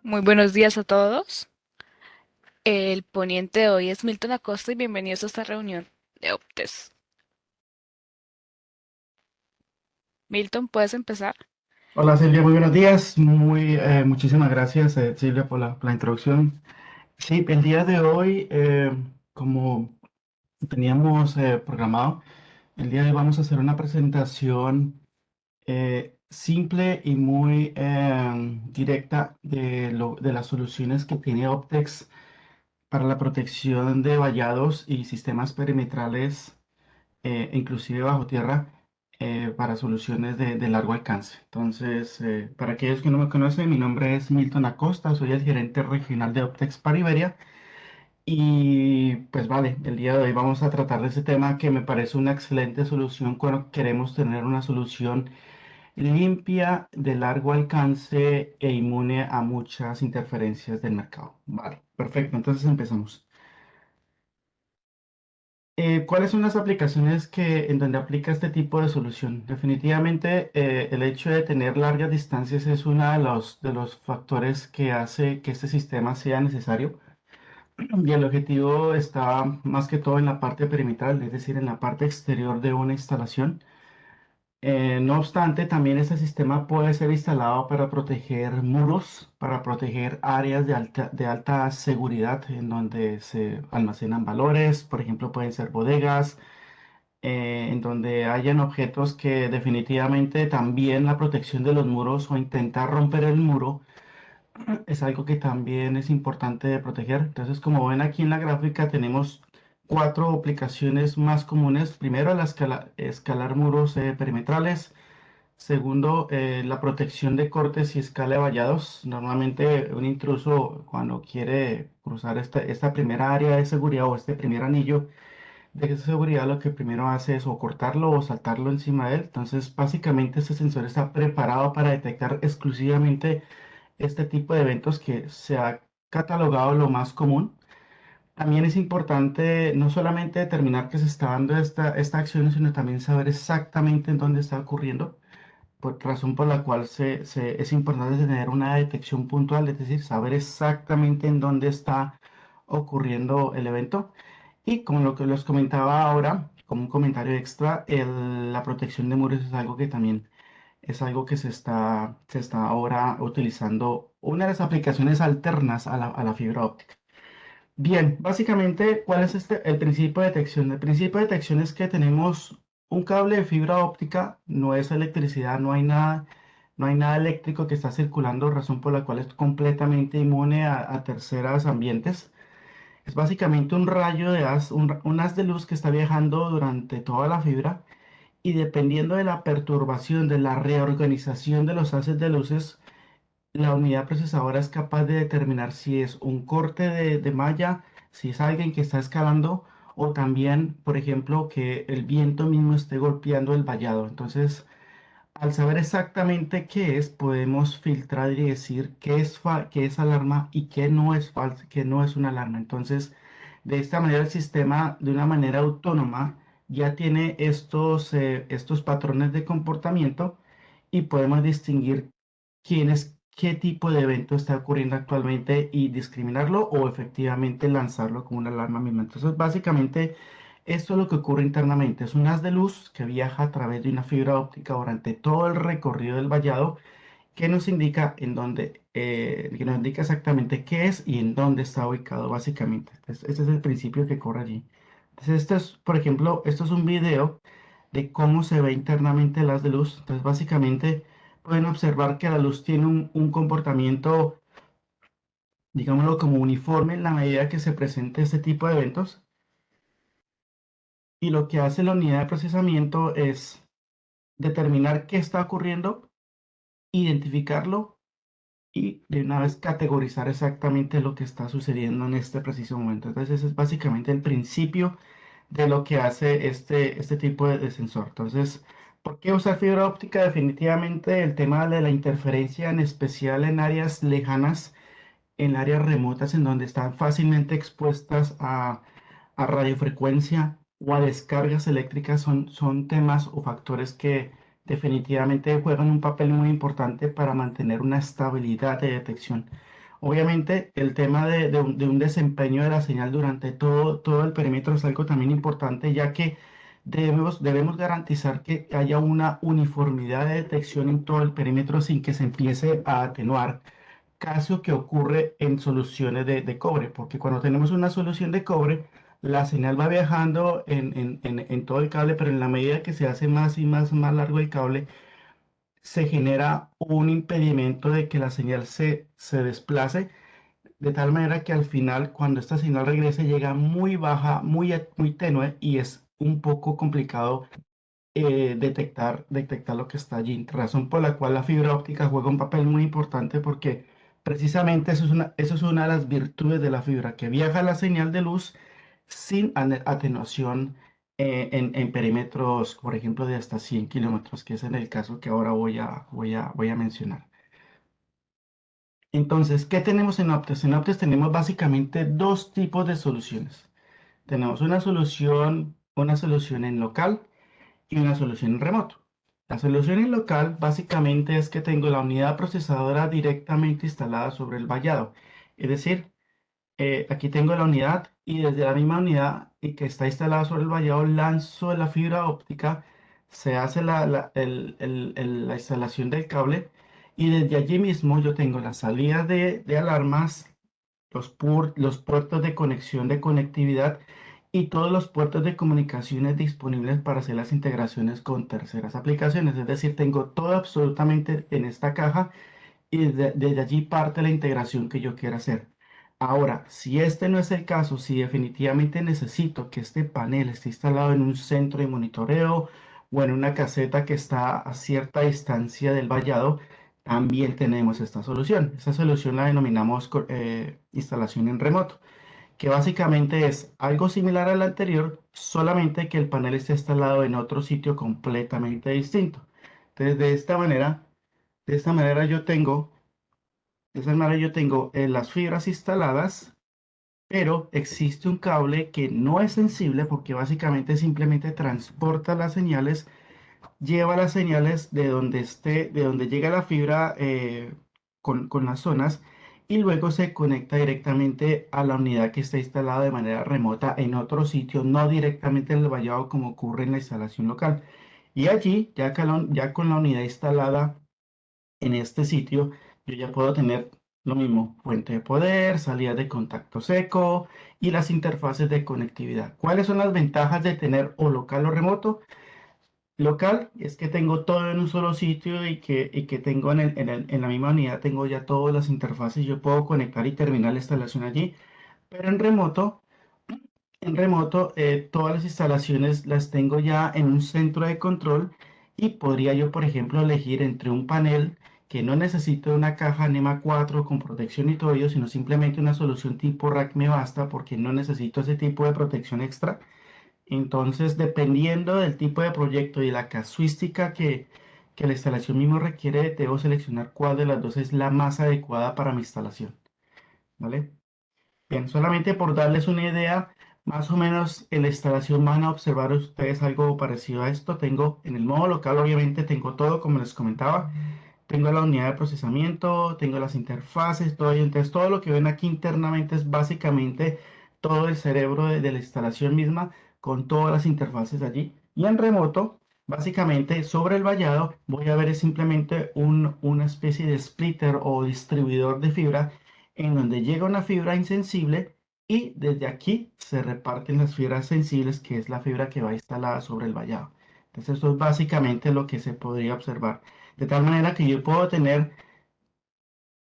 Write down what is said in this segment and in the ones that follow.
Muy buenos días a todos. El poniente de hoy es Milton Acosta y bienvenidos a esta reunión de Optes. Milton, ¿puedes empezar? Hola Silvia, muy buenos días. Muchísimas gracias Silvia por la introducción. Sí, el día de hoy, como teníamos programado, el día de hoy vamos a hacer una presentación simple y muy directa de las soluciones que tiene Optex para la protección de vallados y sistemas perimetrales inclusive bajo tierra, para soluciones de largo alcance. Entonces, para aquellos que no me conocen, mi nombre es Milton Acosta, soy el gerente regional de Optex para Iberia. Y pues vale, el día de hoy vamos a tratar de ese tema que me parece una excelente solución cuando queremos tener una solución limpia, de largo alcance e inmune a muchas interferencias del mercado. Vale, perfecto, entonces empezamos. ¿Cuáles son las aplicaciones en donde aplica este tipo de solución? Definitivamente, el hecho de tener largas distancias es uno de los factores que hace que este sistema sea necesario. Y el objetivo está más que todo en la parte perimetral, es decir, en la parte exterior de una instalación. No obstante, también este sistema puede ser instalado para proteger muros, para proteger áreas de alta seguridad en donde se almacenan valores, por ejemplo, pueden ser bodegas, en donde hayan objetos que definitivamente también la protección de los muros o intentar romper el muro es algo que también es importante de proteger. Entonces, como ven aquí en la gráfica, tenemos cuatro aplicaciones más comunes. Primero, escalar muros perimetrales. Segundo, la protección de cortes y escala de vallados. Normalmente un intruso cuando quiere cruzar esta primera área de seguridad o este primer anillo de seguridad, lo que primero hace es o cortarlo o saltarlo encima de él. Entonces, básicamente este sensor está preparado para detectar exclusivamente este tipo de eventos que se ha catalogado lo más común. También es importante no solamente determinar que se está dando esta acción, sino también saber exactamente en dónde está ocurriendo, por razón por la cual es importante tener una detección puntual, es decir, saber exactamente en dónde está ocurriendo el evento. Y como lo que les comentaba ahora, como un comentario extra, la protección de muros es algo que también es algo que se está ahora utilizando, una de las aplicaciones alternas a la fibra óptica. Bien, básicamente, ¿cuál es el principio de detección? El principio de detección es que tenemos un cable de fibra óptica, no es electricidad, no hay nada eléctrico que está circulando, razón por la cual es completamente inmune a terceros ambientes. Es básicamente un rayo de haz, un haz de luz que está viajando durante toda la fibra y dependiendo de la perturbación, de la reorganización de los haces de luces, la unidad procesadora es capaz de determinar si es un corte de malla, si es alguien que está escalando o también, por ejemplo, que el viento mismo esté golpeando el vallado. Entonces, al saber exactamente qué es, podemos filtrar y decir qué es alarma y qué no es falsa, qué no es una alarma. Entonces, de esta manera el sistema, de una manera autónoma, ya tiene estos patrones de comportamiento y podemos distinguir qué tipo de evento está ocurriendo actualmente y discriminarlo o efectivamente lanzarlo como una alarma misma. Entonces, básicamente, esto es lo que ocurre internamente. Es un haz de luz que viaja a través de una fibra óptica durante todo el recorrido del vallado que nos indica que nos indica exactamente qué es y en dónde está ubicado básicamente. Entonces, este es el principio que corre allí. Entonces, esto es, por ejemplo, esto es un video de cómo se ve internamente el haz de luz. Entonces, básicamente pueden observar que la luz tiene un comportamiento, digámoslo, como uniforme en la medida que se presente este tipo de eventos. Y lo que hace la unidad de procesamiento es determinar qué está ocurriendo, identificarlo y de una vez categorizar exactamente lo que está sucediendo en este preciso momento. Entonces, ese es básicamente el principio de lo que hace este tipo de sensor. Entonces, ¿por qué usar fibra óptica? Definitivamente el tema de la interferencia, en especial en áreas lejanas, en áreas remotas, en donde están fácilmente expuestas a radiofrecuencia o a descargas eléctricas son temas o factores que definitivamente juegan un papel muy importante para mantener una estabilidad de detección. Obviamente, el tema de un desempeño de la señal durante todo el perímetro es algo también importante, ya que debemos garantizar que haya una uniformidad de detección en todo el perímetro sin que se empiece a atenuar, caso que ocurre en soluciones de cobre, porque cuando tenemos una solución de cobre, la señal va viajando en todo el cable, pero en la medida que se hace más largo el cable, se genera un impedimento de que la señal se desplace, de tal manera que al final, cuando esta señal regrese, llega muy baja, muy tenue y es un poco complicado detectar lo que está allí. Razón por la cual la fibra óptica juega un papel muy importante porque precisamente eso es una de las virtudes de la fibra, que viaja la señal de luz sin atenuación en perímetros, por ejemplo, de hasta 100 kilómetros, que es en el caso que ahora voy a mencionar. Entonces, ¿qué tenemos en Optes? En Optes tenemos básicamente dos tipos de soluciones. Tenemos una solución en local y una solución en remoto. La solución en local básicamente es que tengo la unidad procesadora directamente instalada sobre el vallado. Es decir, aquí tengo la unidad y desde la misma unidad y que está instalada sobre el vallado lanzo la fibra óptica, se hace la instalación del cable y desde allí mismo yo tengo la salida de alarmas, los puertos de conexión de conectividad y todos los puertos de comunicaciones disponibles para hacer las integraciones con terceras aplicaciones. Es decir, tengo todo absolutamente en esta caja y desde allí parte la integración que yo quiera hacer. Ahora, si este no es el caso, si definitivamente necesito que este panel esté instalado en un centro de monitoreo o en una caseta que está a cierta distancia del vallado, también tenemos esta solución. Esta solución la denominamos instalación en remoto, que básicamente es algo similar al anterior, solamente que el panel está instalado en otro sitio completamente distinto. Entonces, de esta manera yo tengo las fibras instaladas, pero existe un cable que no es sensible porque básicamente simplemente transporta las señales, lleva las señales de donde llega la fibra con las zonas y luego se conecta directamente a la unidad que está instalada de manera remota en otro sitio, no directamente en el vallado como ocurre en la instalación local. Y allí, ya con la unidad instalada en este sitio, yo ya puedo tener lo mismo, fuente de poder, salida de contacto seco y las interfaces de conectividad. ¿Cuáles son las ventajas de tener o local o remoto? Local es que tengo todo en un solo sitio y que tengo en la misma unidad, tengo ya todas las interfaces, yo puedo conectar y terminar la instalación allí, pero en remoto, todas las instalaciones las tengo ya en un centro de control y podría yo, por ejemplo, elegir entre un panel que no necesito una caja NEMA 4 con protección y todo ello, sino simplemente una solución tipo rack me basta porque no necesito ese tipo de protección extra. Entonces, dependiendo del tipo de proyecto y la casuística que la instalación mismo requiere, debo seleccionar cuál de las dos es la más adecuada para mi instalación, ¿vale? Bien, solamente por darles una idea, más o menos en la instalación van a observar ustedes algo parecido a esto. Tengo en el modo local, obviamente, tengo todo como les comentaba. Tengo la unidad de procesamiento, tengo las interfaces, todo ello. Entonces, todo lo que ven aquí internamente es básicamente todo el cerebro de la instalación misma con todas las interfaces allí. Y en remoto, básicamente sobre el vallado, voy a ver es simplemente una especie de splitter o distribuidor de fibra en donde llega una fibra insensible y desde aquí se reparten las fibras sensibles, que es la fibra que va instalada sobre el vallado. Entonces, esto es básicamente lo que se podría observar. De tal manera que yo puedo tener,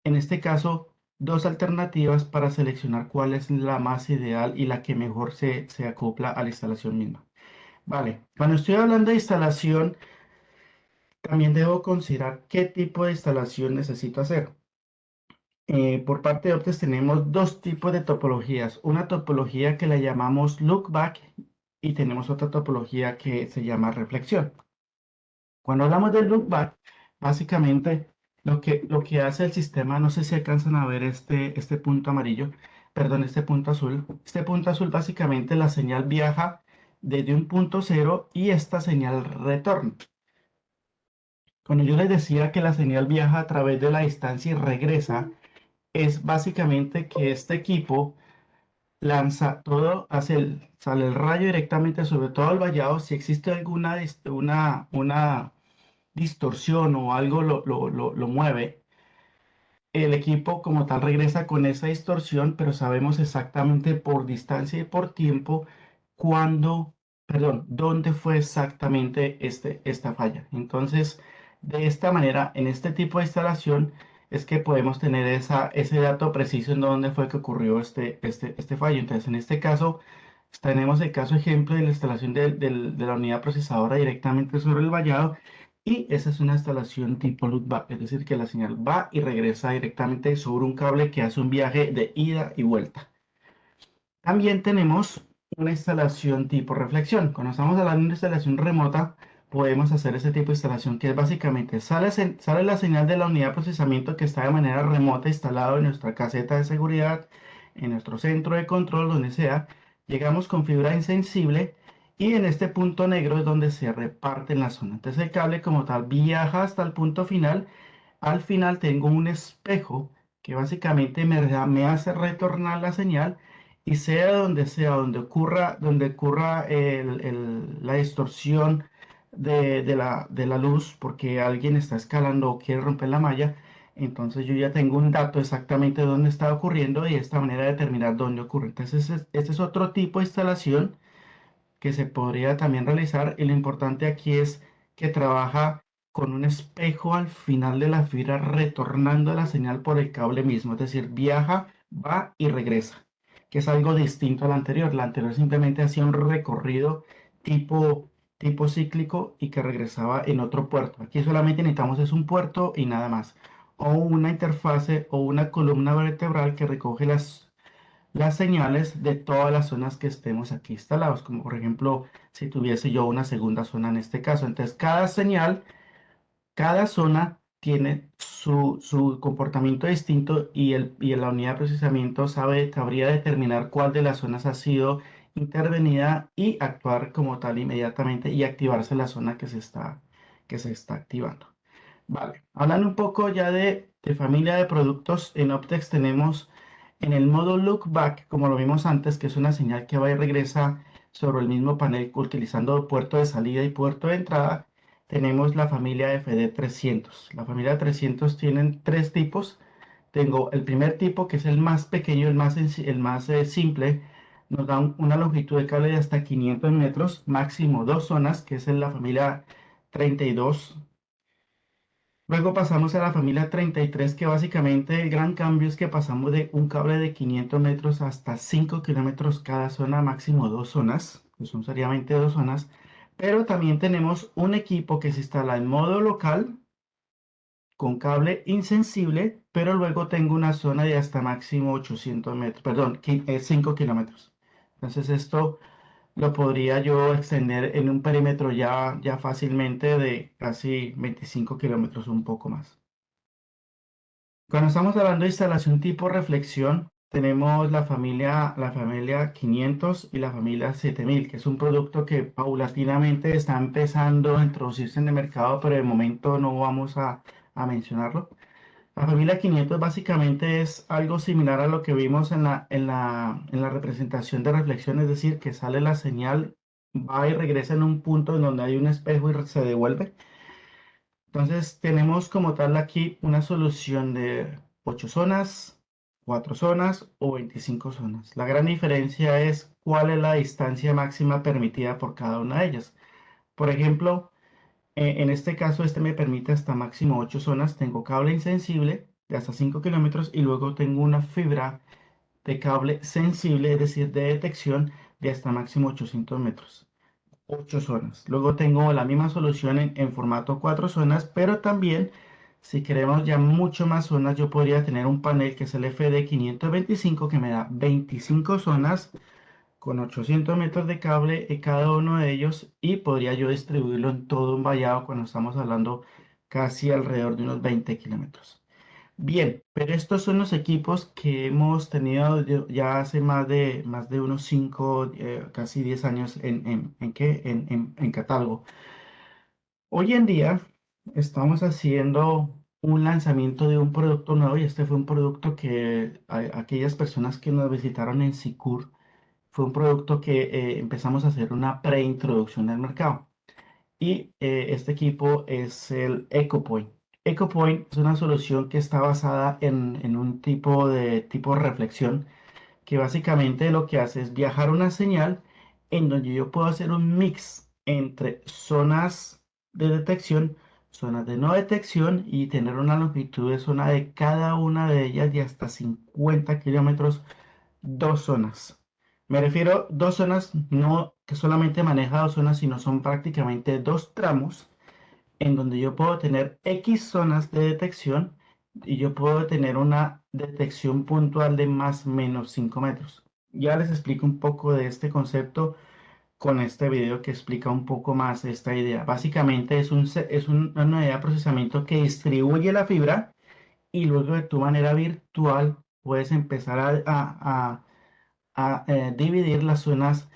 en este caso, dos alternativas para seleccionar cuál es la más ideal y la que mejor se acopla a la instalación misma. Vale, cuando estoy hablando de instalación, también debo considerar qué tipo de instalación necesito hacer. Por parte de Optes tenemos dos tipos de topologías. Una topología que la llamamos look back y tenemos otra topología que se llama reflexión. Cuando hablamos del look back, básicamente lo que hace el sistema, no sé si alcanzan a ver este punto amarillo, perdón, este punto azul. Este punto azul básicamente la señal viaja desde un punto cero y esta señal retorna. Cuando yo les decía que la señal viaja a través de la distancia y regresa, es básicamente que este equipo lanza todo hacia sale el rayo directamente sobre todo el vallado. Si existe alguna una distorsión o algo lo mueve, el equipo como tal regresa con esa distorsión, pero sabemos exactamente por distancia y por tiempo cuándo, perdón, dónde fue exactamente esta falla. Entonces, de esta manera, en este tipo de instalación, es que podemos tener ese dato preciso en dónde fue que ocurrió este fallo. Entonces, en este caso, tenemos el caso ejemplo de la instalación de la unidad procesadora directamente sobre el vallado y esa es una instalación tipo loopback, es decir, que la señal va y regresa directamente sobre un cable que hace un viaje de ida y vuelta. También tenemos una instalación tipo reflexión. Cuando estamos hablando de una instalación remota, podemos hacer ese tipo de instalación que es básicamente sale la señal de la unidad de procesamiento que está de manera remota instalado en nuestra caseta de seguridad, en nuestro centro de control, donde sea. Llegamos con fibra insensible y en este punto negro es donde se reparte en la zona. Entonces el cable como tal viaja hasta el punto final. Al final tengo un espejo que básicamente me hace retornar la señal y sea donde ocurra la distorsión de la luz porque alguien está escalando o quiere romper la malla, entonces yo ya tengo un dato exactamente de dónde está ocurriendo y de esta manera determinar dónde ocurre. Entonces este es otro tipo de instalación que se podría también realizar y lo importante aquí es que trabaja con un espejo al final de la fibra retornando la señal por el cable mismo, es decir, viaja, va y regresa, que es algo distinto al anterior. La anterior simplemente hacía un recorrido tipo, tipo cíclico y que regresaba en otro puerto. Aquí solamente necesitamos es un puerto y nada más, o una interfase o una columna vertebral que recoge las señales de todas las zonas que estemos aquí instalados, como por ejemplo si tuviese yo una segunda zona en este caso. Entonces cada señal, cada zona tiene su comportamiento distinto y la unidad de procesamiento sabría determinar cuál de las zonas ha sido intervenida y actuar como tal inmediatamente y activarse la zona que se está activando. Vale, hablando un poco ya de familia de productos, en Optex tenemos en el modo Look Back, como lo vimos antes, que es una señal que va y regresa sobre el mismo panel utilizando puerto de salida y puerto de entrada, tenemos la familia FD300. La familia 300 tienen tres tipos. Tengo el primer tipo, que es el más pequeño, el más simple, nos da una longitud de cable de hasta 500 metros, máximo dos zonas, que es en la familia 32. Luego pasamos a la familia 33, que básicamente el gran cambio es que pasamos de un cable de 500 metros hasta 5 kilómetros cada zona, máximo dos zonas, que son seriamente dos zonas. Pero también tenemos un equipo que se instala en modo local con cable insensible, pero luego tengo una zona de hasta máximo 800 metros, perdón, 5 kilómetros. Entonces esto lo podría yo extender en un perímetro ya fácilmente de casi 25 kilómetros, un poco más. Cuando estamos hablando de instalación tipo reflexión, tenemos la familia 500 y la familia 7000, que es un producto que paulatinamente está empezando a introducirse en el mercado, pero de momento no vamos a mencionarlo. La familia 500 básicamente es algo similar a lo que vimos en la representación de reflexión, es decir, que sale la señal, va y regresa en un punto en donde hay un espejo y se devuelve. Entonces tenemos como tal aquí una solución de 8 zonas, 4 zonas o 25 zonas. La gran diferencia es cuál es la distancia máxima permitida por cada una de ellas. Por ejemplo, en este caso este me permite hasta máximo 8 zonas. Tengo cable insensible de hasta 5 kilómetros y luego tengo una fibra de cable sensible, es decir, de detección de hasta máximo 800 metros. 8 zonas. Luego tengo la misma solución en formato 4 zonas, pero también si queremos ya mucho más zonas, yo podría tener un panel que es el FD 525 que me da 25 zonas con 800 metros de cable en cada uno de ellos y podría yo distribuirlo en todo un vallado cuando estamos hablando casi alrededor de unos 20 kilómetros. Bien, pero estos son los equipos que hemos tenido ya hace más de unos 5, casi 10 años en catálogo. Hoy en día estamos haciendo un lanzamiento de un producto nuevo y este fue un producto que aquellas personas que nos visitaron en Sicur, fue un producto que empezamos a hacer una preintroducción del mercado. Y este equipo es el EcoPoint. EcoPoint es una solución que está basada en un tipo de reflexión que básicamente lo que hace es viajar una señal en donde yo puedo hacer un mix entre zonas de detección, zonas de no detección y tener una longitud de zona de cada una de ellas de hasta 50 kilómetros, dos zonas. Me refiero dos zonas, no que solamente maneja dos zonas, sino son prácticamente dos tramos en donde yo puedo tener X zonas de detección y yo puedo tener una detección puntual de más o menos 5 metros. Ya les explico un poco de este concepto con este video que explica un poco más esta idea. Básicamente una unidad de procesamiento que distribuye la fibra y luego de tu manera virtual puedes empezar a dividir las zonas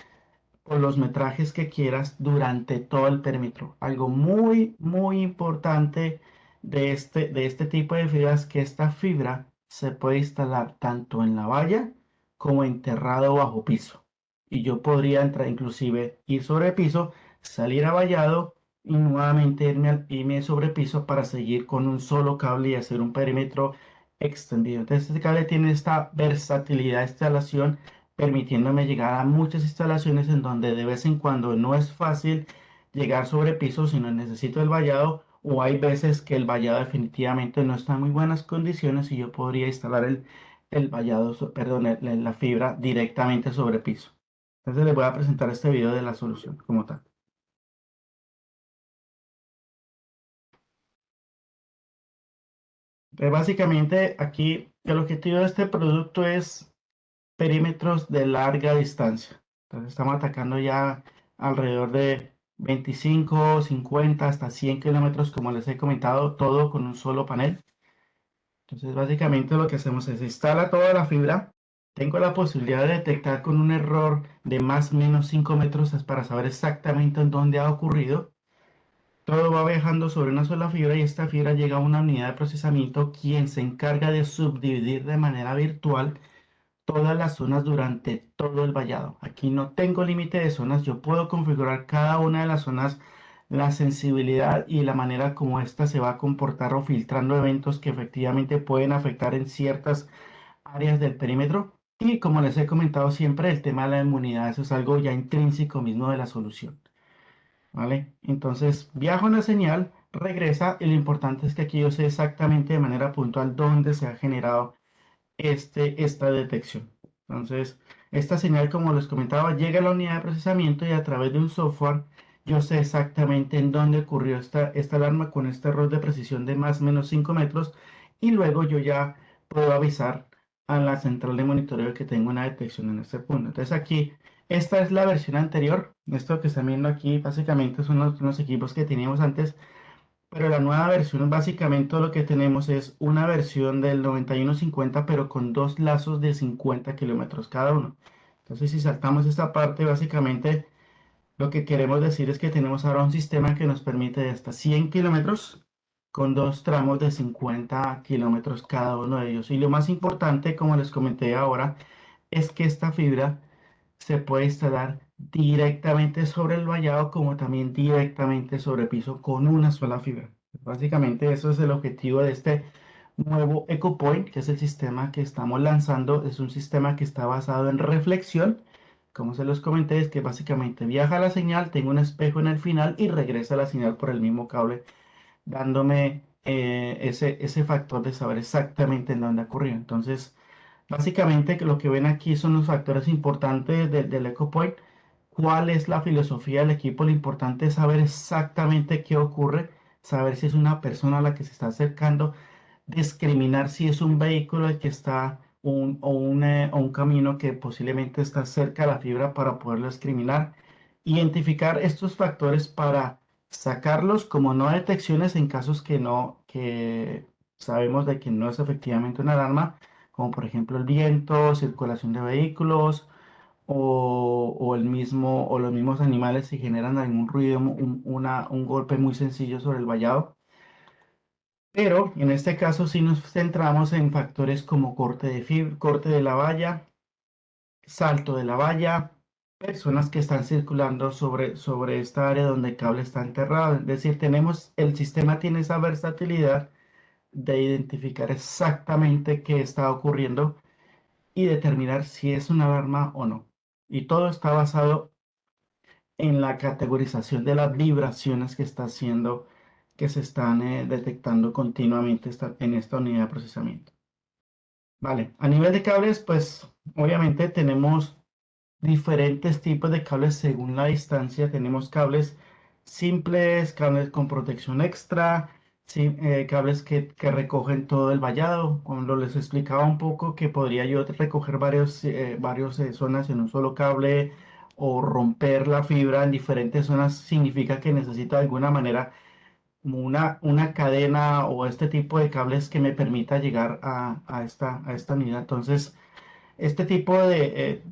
por los metrajes que quieras durante todo el perímetro. Algo muy, muy importante de este tipo de fibras es que esta fibra se puede instalar tanto en la valla como enterrado bajo piso. Y yo podría entrar, inclusive ir sobre piso, salir a vallado y nuevamente irme sobre piso para seguir con un solo cable y hacer un perímetro extendido. Entonces este cable tiene esta versatilidad de instalación permitiéndome llegar a muchas instalaciones en donde de vez en cuando no es fácil llegar sobre piso, sino necesito el vallado, o hay veces que el vallado definitivamente no está en muy buenas condiciones y yo podría instalar el vallado, perdón, la fibra directamente sobre piso. Entonces les voy a presentar este video de la solución como tal. Básicamente aquí el objetivo de este producto es perímetros de larga distancia. Entonces estamos atacando ya alrededor de 25, 50 hasta 100 kilómetros, como les he comentado, todo con un solo panel. Entonces básicamente lo que hacemos es instala toda la fibra. Tengo la posibilidad de detectar con un error de más o menos 5 metros para saber exactamente en dónde ha ocurrido. Todo va viajando sobre una sola fibra y esta fibra llega a una unidad de procesamiento quien se encarga de subdividir de manera virtual todas las zonas durante todo el vallado. Aquí no tengo límite de zonas, yo puedo configurar cada una de las zonas, la sensibilidad y la manera como ésta se va a comportar o filtrando eventos que efectivamente pueden afectar en ciertas áreas del perímetro. Y como les he comentado siempre, el tema de la inmunidad, eso es algo ya intrínseco mismo de la solución. ¿Vale? Entonces, viajo una señal, regresa y lo importante es que aquí yo sé exactamente de manera puntual dónde se ha generado esta detección. Entonces, esta señal, como les comentaba, llega a la unidad de procesamiento y a través de un software yo sé exactamente en dónde ocurrió esta alarma con este error de precisión de más o menos 5 metros y luego yo ya puedo avisar a la central de monitoreo que tengo una detección en este punto. Entonces aquí, esta es la versión anterior. Esto que están viendo aquí básicamente son los equipos que teníamos antes, pero la nueva versión, básicamente lo que tenemos es una versión del 9150, pero con dos lazos de 50 kilómetros cada uno. Entonces, si saltamos esta parte, básicamente lo que queremos decir es que tenemos ahora un sistema que nos permite de hasta 100 kilómetros con dos tramos de 50 kilómetros cada uno de ellos. Y lo más importante, como les comenté ahora, es que esta fibra se puede instalar directamente sobre el vallado como también directamente sobre piso con una sola fibra. Básicamente eso es el objetivo de este nuevo EcoPoint, que es el sistema que estamos lanzando. Es un sistema que está basado en reflexión. Como se los comenté, es que básicamente viaja la señal, tengo un espejo en el final y regresa la señal por el mismo cable, dándome ese factor de saber exactamente en dónde ocurrió. Entonces, básicamente que lo que ven aquí son los factores importantes del EcoPoint. ¿Cuál es la filosofía del equipo? Lo importante es saber exactamente qué ocurre, saber si es una persona a la que se está acercando, discriminar si es un vehículo el que está o un camino que posiblemente está cerca de la fibra para poderlo discriminar, identificar estos factores para sacarlos como no detecciones en casos que no, que sabemos de que no es efectivamente una alarma, como por ejemplo el viento, circulación de vehículos o el mismo, o los mismos animales si generan algún ruido, un golpe muy sencillo sobre el vallado. Pero en este caso sí nos centramos en factores como corte de la valla, salto de la valla, personas que están circulando sobre esta área donde el cable está enterrado. Es decir, el sistema tiene esa versatilidad de identificar exactamente qué está ocurriendo y determinar si es una alarma o no. Y todo está basado en la categorización de las vibraciones que está haciendo, que se están detectando continuamente en esta unidad de procesamiento. Vale, a nivel de cables, pues obviamente tenemos diferentes tipos de cables según la distancia. Tenemos cables simples, cables con protección extra, sí, cables que recogen todo el vallado. Cuando les explicaba un poco que podría yo recoger varios zonas en un solo cable o romper la fibra en diferentes zonas, significa que necesito de alguna manera como una cadena o este tipo de cables que me permita llegar a esta unidad. Entonces, este tipo de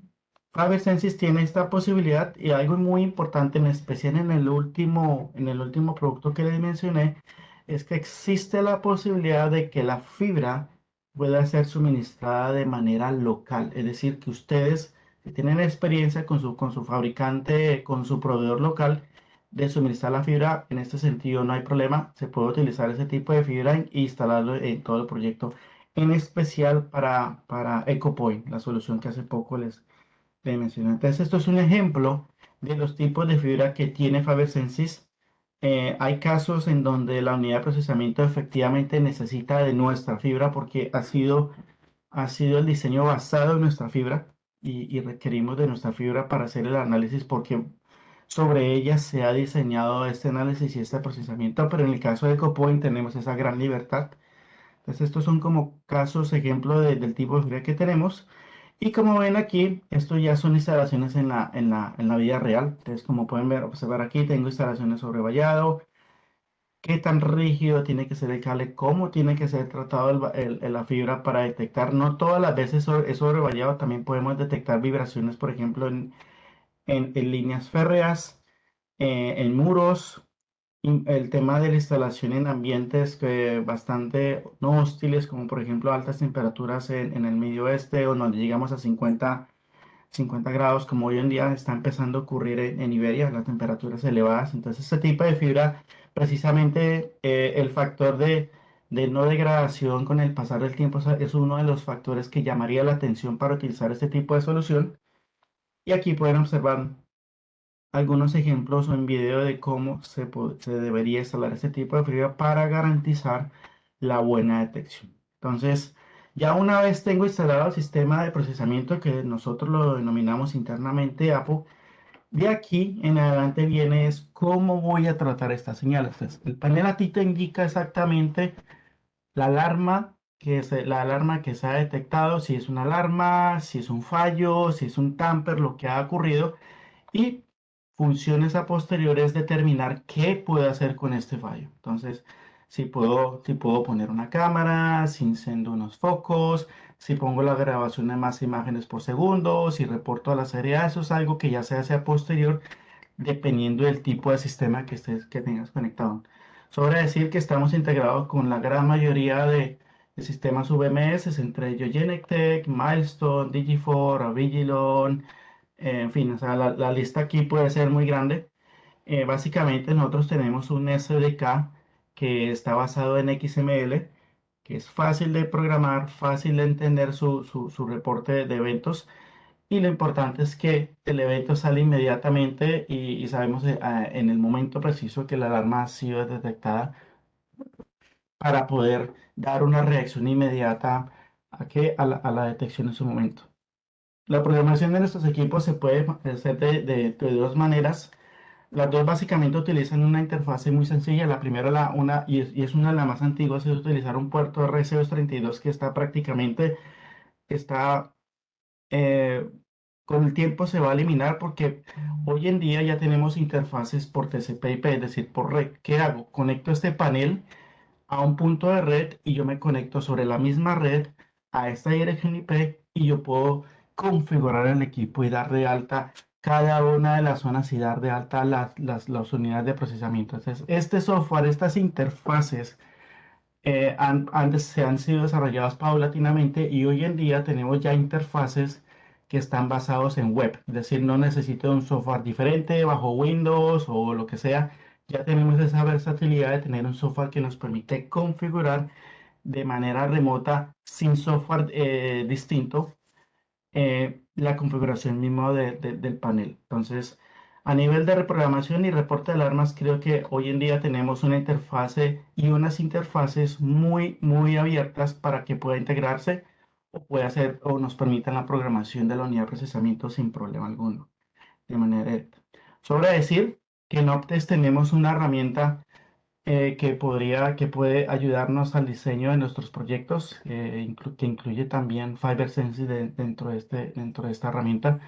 Faber Sensis tiene esta posibilidad y algo muy importante, en especial en el último producto que les mencioné, es que existe la posibilidad de que la fibra pueda ser suministrada de manera local. Es decir, que ustedes, si tienen experiencia con su fabricante, con su proveedor local, de suministrar la fibra, en este sentido no hay problema. Se puede utilizar ese tipo de fibra e instalarlo en todo el proyecto, en especial para EcoPoint, la solución que hace poco les mencioné. Entonces, esto es un ejemplo de los tipos de fibra que tiene Faber Sensis. Hay casos en donde la unidad de procesamiento efectivamente necesita de nuestra fibra porque ha sido el diseño basado en nuestra fibra y requerimos de nuestra fibra para hacer el análisis porque sobre ella se ha diseñado este análisis y este procesamiento, pero en el caso de EcoPoint tenemos esa gran libertad. Entonces, estos son como casos, ejemplo del tipo de fibra que tenemos. Y como ven aquí, esto ya son instalaciones en la vida real. Entonces, como pueden ver, observar aquí, tengo instalaciones sobre vallado, qué tan rígido tiene que ser el cable, cómo tiene que ser tratado la fibra para detectar. No todas las veces es sobre vallado, también podemos detectar vibraciones, por ejemplo, en líneas férreas, en muros. El tema de la instalación en ambientes bastante no hostiles, como por ejemplo altas temperaturas en el medio oeste o donde llegamos a 50 grados, como hoy en día está empezando a ocurrir en Iberia, las temperaturas elevadas. Entonces, este tipo de fibra, precisamente el factor de no degradación con el pasar del tiempo es uno de los factores que llamaría la atención para utilizar este tipo de solución. Y aquí pueden observar algunos ejemplos o en video de cómo se debería instalar este tipo de fibra para garantizar la buena detección. Entonces, ya una vez tengo instalado el sistema de procesamiento que nosotros lo denominamos internamente APO, de aquí en adelante viene es cómo voy a tratar estas señales. Entonces, el panel a ti te indica exactamente la alarma que se ha detectado, si es una alarma, si es un fallo, si es un tamper, lo que ha ocurrido y funciones a posteriores determinar qué puedo hacer con este fallo. Entonces, si puedo poner una cámara, si enciendo unos focos, si pongo la grabación de más imágenes por segundo, si reporto a la serie, eso es algo que ya se hace a posterior dependiendo del tipo de sistema que tengas conectado. Sobra decir que estamos integrados con la gran mayoría de sistemas VMS, entre ellos Genectech, Milestone, Digifor, Avigilon, en fin, o sea, la lista aquí puede ser muy grande. Básicamente nosotros tenemos un SDK que está basado en XML, que es fácil de programar, fácil de entender su reporte de eventos y lo importante es que el evento sale inmediatamente y sabemos en el momento preciso que la alarma ha sido detectada para poder dar una reacción inmediata a la detección en su momento. La programación de nuestros equipos se puede hacer de dos maneras. Las dos básicamente utilizan una interfase muy sencilla. La primera, y es una de las más antiguas, es utilizar un puerto RC232 que está eh, con el tiempo se va a eliminar porque hoy en día ya tenemos interfaces por TCP/IP, es decir, por red. ¿Qué hago? Conecto este panel a un punto de red y yo me conecto sobre la misma red a esta dirección IP y yo puedo configurar el equipo y dar de alta cada una de las zonas y dar de alta las unidades de procesamiento. Entonces, este software, estas interfaces antes se han sido desarrolladas paulatinamente y hoy en día tenemos ya interfaces que están basados en web, es decir, no necesito un software diferente bajo Windows o lo que sea, ya tenemos esa versatilidad de tener un software que nos permite configurar de manera remota sin software distinto la configuración mismo del panel. Entonces, a nivel de reprogramación y reporte de alarmas, creo que hoy en día tenemos una interfase y unas interfaces muy abiertas para que pueda integrarse o pueda hacer o nos permitan la programación de la unidad de procesamiento sin problema alguno, de manera directa. Sobra decir que en Optes tenemos una herramienta que puede ayudarnos al diseño de nuestros proyectos, que incluye también FiberSense dentro de esta herramienta.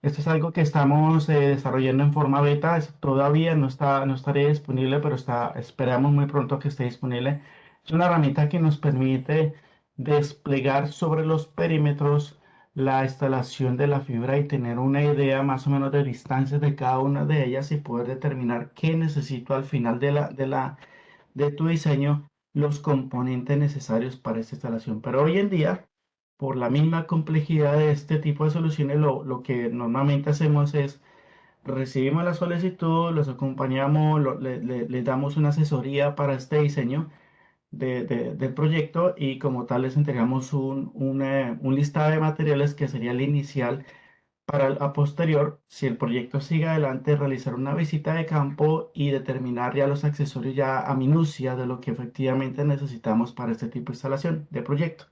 Esto es algo que estamos desarrollando en forma beta, todavía no estaría disponible, pero esperamos muy pronto que esté disponible. Es una herramienta que nos permite desplegar sobre los perímetros la instalación de la fibra y tener una idea más o menos de distancias de cada una de ellas y poder determinar qué necesito al final de tu diseño, los componentes necesarios para esta instalación. Pero hoy en día, por la misma complejidad de este tipo de soluciones, lo que normalmente hacemos es recibimos la solicitud, los acompañamos, les damos una asesoría para este diseño del proyecto y como tal les entregamos un listado de materiales que sería el inicial para a posterior, si el proyecto sigue adelante, realizar una visita de campo y determinar ya los accesorios ya a minucia de lo que efectivamente necesitamos para este tipo de instalación de proyecto.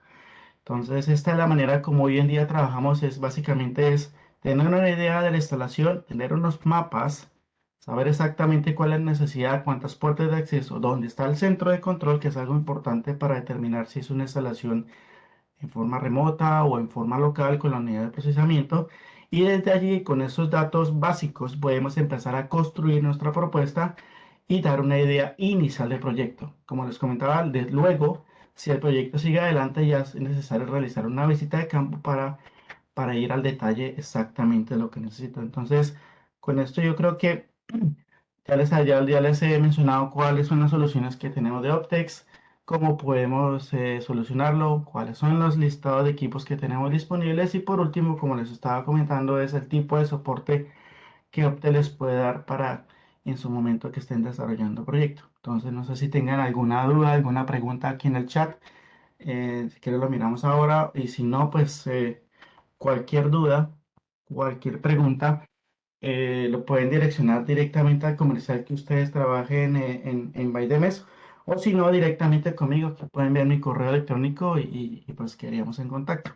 Entonces, esta es la manera como hoy en día trabajamos, es básicamente es tener una idea de la instalación, tener unos mapas, saber exactamente cuál es la necesidad, cuántas puertas de acceso, dónde está el centro de control, que es algo importante para determinar si es una instalación en forma remota o en forma local con la unidad de procesamiento. Y desde allí, con esos datos básicos, podemos empezar a construir nuestra propuesta y dar una idea inicial del proyecto. Como les comentaba, luego, si el proyecto sigue adelante, ya es necesario realizar una visita de campo para ir al detalle exactamente de lo que necesito. Entonces, con esto yo creo que ya les he mencionado cuáles son las soluciones que tenemos de Optex, cómo podemos solucionarlo, cuáles son los listados de equipos que tenemos disponibles y por último, como les estaba comentando, es el tipo de soporte que Optex les puede dar para en su momento que estén desarrollando proyecto. Entonces, no sé si tengan alguna duda, alguna pregunta aquí en el chat. Si quieren lo miramos ahora y si no, pues cualquier duda, cualquier pregunta lo pueden direccionar directamente al comercial que ustedes trabajen en Bydemes o si no, directamente conmigo, que pueden ver mi correo electrónico y pues quedaríamos en contacto.